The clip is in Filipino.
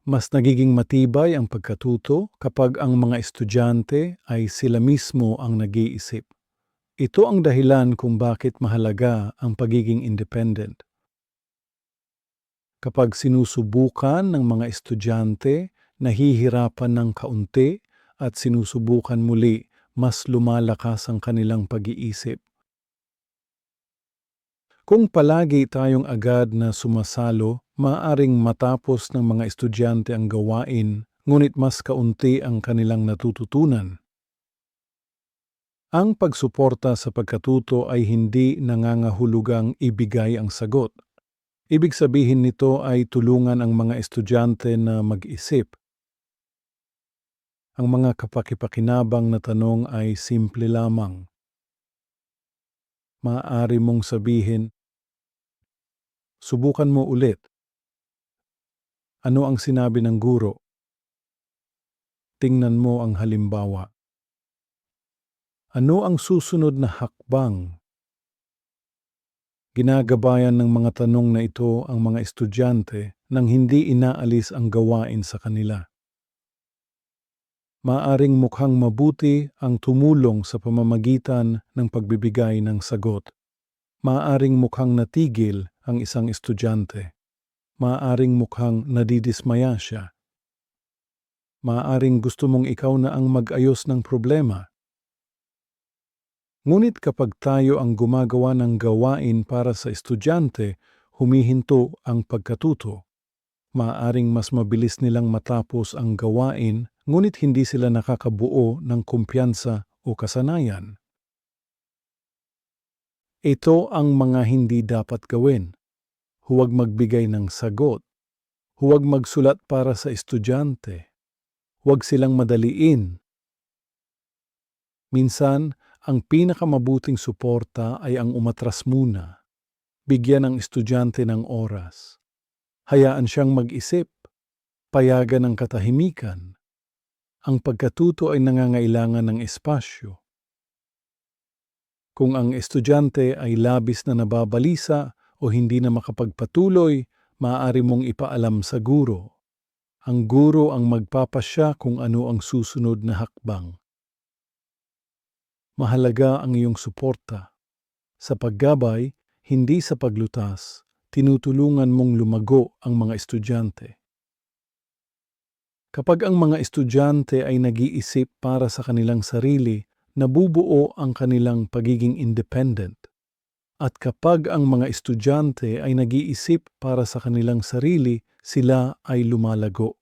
Mas nagiging matibay ang pagkatuto kapag ang mga estudyante ay sila mismo ang nag-iisip. Ito ang dahilan kung bakit mahalaga ang pagiging independent. Kapag sinusubukan ng mga estudyante, nahihirapan ng kaunti at sinusubukan muli, mas lumalakas ang kanilang pag-iisip. Kung palagi tayong agad na sumasalo, maaaring matapos ng mga estudyante ang gawain, ngunit mas kaunti ang kanilang natututunan. Ang pagsuporta sa pagkatuto ay hindi nangangahulugang ibigay ang sagot. Ibig sabihin nito ay tulungan ang mga estudyante na mag-isip. Ang mga kapakipakinabang na tanong ay simple lamang. Maaari mong sabihin, subukan mo ulit. Ano ang sinabi ng guro? Tingnan mo ang halimbawa. Ano ang susunod na hakbang? Ginagabayan ng mga tanong na ito ang mga estudyante nang hindi inaalis ang gawain sa kanila. Maaring mukhang mabuti ang tumulong sa pamamagitan ng pagbibigay ng sagot. Maaring mukhang natigil ang isang estudyante. Maaring mukhang nadidismaya siya. Maaring gusto mong ikaw na ang mag-ayos ng problema. Ngunit kapag tayo ang gumagawa ng gawain para sa estudyante, humihinto ang pagkatuto. Maaaring mas mabilis nilang matapos ang gawain, ngunit hindi sila nakakabuo ng kumpiyansa o kasanayan. Ito ang mga hindi dapat gawin. Huwag magbigay ng sagot. Huwag magsulat para sa estudyante. Huwag silang madaliin. Minsan, ang pinakamabuting suporta ay ang umatras muna. Bigyan ang estudyante ng oras. Hayaan siyang mag-isip. Payagan ang katahimikan. Ang pagkatuto ay nangangailangan ng espasyo. Kung ang estudyante ay labis na nababalisa o hindi na makapagpatuloy, maaari mong ipaalam sa guro. Ang guro ang magpapasya kung ano ang susunod na hakbang. Mahalaga ang iyong suporta. Sa paggabay, hindi sa paglutas, tinutulungan mong lumago ang mga estudyante. Kapag ang mga estudyante ay nag-iisip para sa kanilang sarili, nabubuo ang kanilang pagiging independent. At kapag ang mga estudyante ay nag-iisip para sa kanilang sarili, sila ay lumalago.